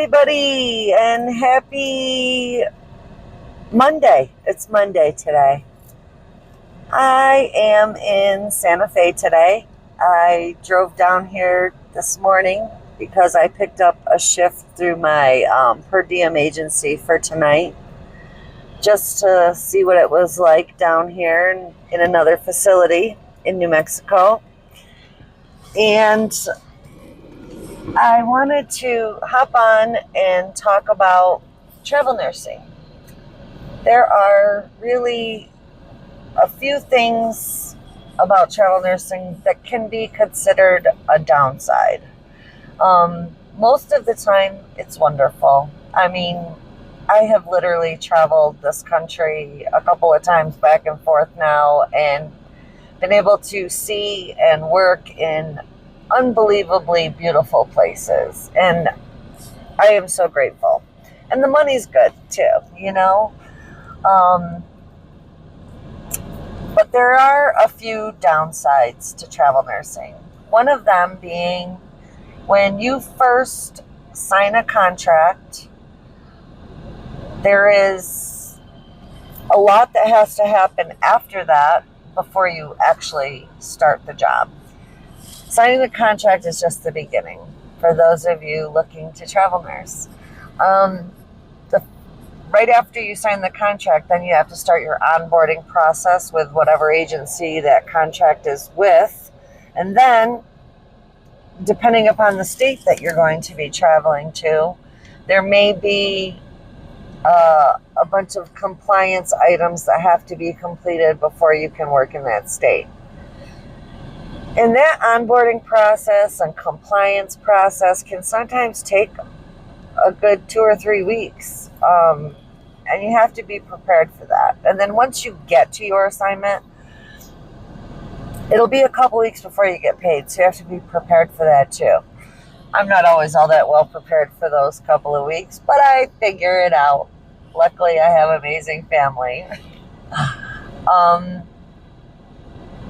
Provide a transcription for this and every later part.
everybody, and happy Monday. It's Monday today. I am in Santa Fe today. I drove down here this morning because I picked up a shift through my per diem agency for tonight, just to see what it was like down here in another facility in New Mexico. And I wanted to hop on and talk about travel nursing. There are really a few things about travel nursing that can be considered a downside. Most of the time, it's wonderful. I mean, I have literally traveled this country a couple of times back and forth now and been able to see and work in unbelievably beautiful places. And I am so grateful. And the money's good too, you know? But there are a few downsides to travel nursing. One of them being when you first sign a contract, there is a lot that has to happen after that before you actually start the job. Signing the contract is just the beginning for those of you looking to travel nurse. Right after you sign the contract, then you have to start your onboarding process with whatever agency that contract is with. And then, depending upon the state that you're going to be traveling to, there may be a bunch of compliance items that have to be completed before you can work in that state. And that onboarding process and compliance process can sometimes take a good 2 or 3 weeks. And you have to be prepared for that. And then once you get to your assignment, it'll be a couple weeks before you get paid. So you have to be prepared for that too. I'm not always all that well prepared for those couple of weeks, but I figure it out. Luckily, I have an amazing family.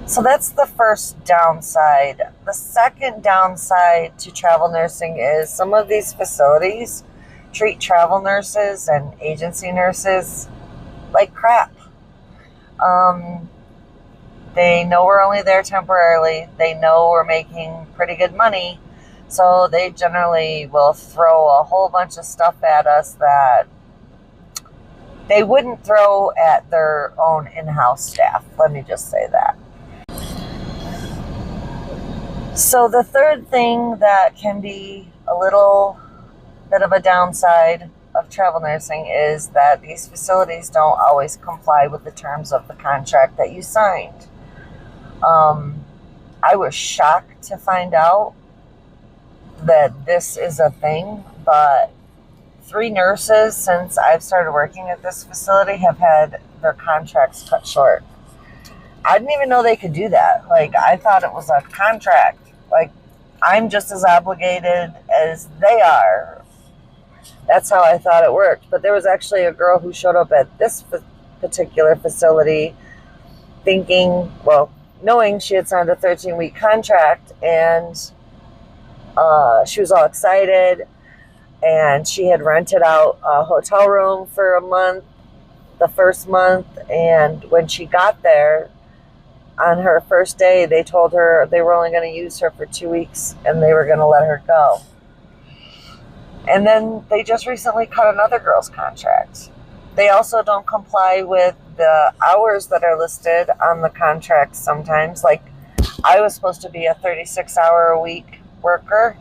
So that's the first downside. The second downside to travel nursing is some of these facilities treat travel nurses and agency nurses like crap. They know we're only there temporarily. They know we're making pretty good money. So they generally will throw a whole bunch of stuff at us that they wouldn't throw at their own in-house staff. Let me just say that. So the third thing that can be a little bit of a downside of travel nursing is that these facilities don't always comply with the terms of the contract that you signed. I was shocked to find out that this is a thing, but 3 nurses since I've started working at this facility have had their contracts cut short. I didn't even know they could do that. Like, I thought it was a contract. Like, I'm just as obligated as they are. That's how I thought it worked. But there was actually a girl who showed up at this particular facility knowing she had signed a 13-week contract, and she was all excited, and she had rented out a hotel room for a month, the first month, and when she got there, on her first day, they told her they were only going to use her for 2 weeks, and they were going to let her go. And then they just recently cut another girl's contract. They also don't comply with the hours that are listed on the contract sometimes. Like, I was supposed to be a 36-hour-a-week worker,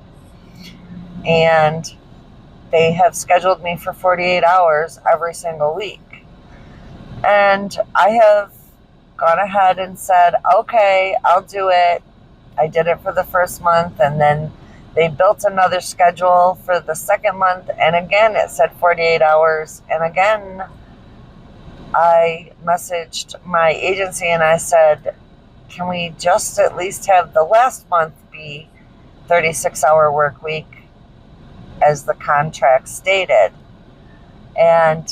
and they have scheduled me for 48 hours every single week. And I have gone ahead and said, okay, I'll do it. I did it for the first month, and then they built another schedule for the second month, and again it said 48 hours. And again, I messaged my agency and I said, can we just at least have the last month be 36-hour work week as the contract stated? And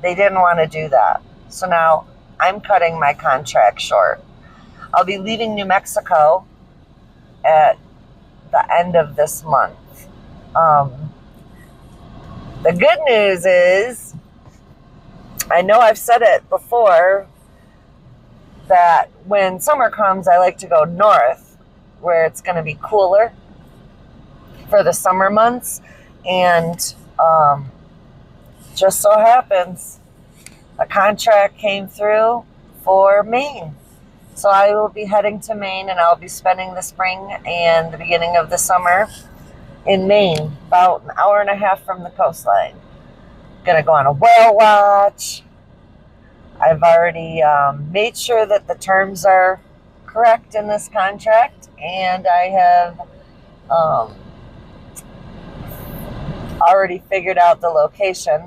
they didn't want to do that. So now I'm cutting my contract short. I'll be leaving New Mexico at the end of this month. The good news is, I know I've said it before, that when summer comes, I like to go north where it's going to be cooler for the summer months. And just so happens a contract came through for Maine. So I will be heading to Maine, and I'll be spending the spring and the beginning of the summer in Maine, about an hour and a half from the coastline. Gonna go on a whale watch. I've already made sure that the terms are correct in this contract, and I have already figured out the location,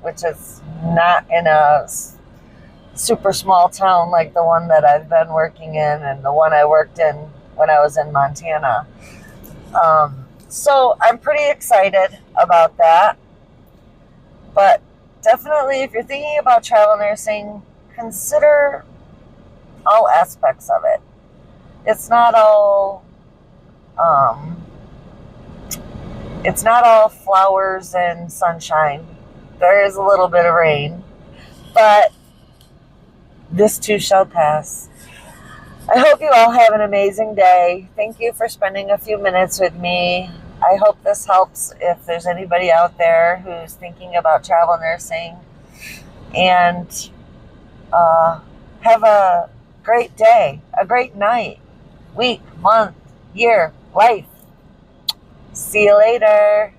which is not in a super small town like the one that I've been working in and the one I worked in when I was in Montana. So I'm pretty excited about that. But definitely, if you're thinking about travel nursing, consider all aspects of it. It's not all flowers and sunshine. There is a little bit of rain, but this too shall pass. I hope you all have an amazing day. Thank you for spending a few minutes with me. I hope this helps if there's anybody out there who's thinking about travel nursing. And have a great day, a great night, week, month, year, life. See you later.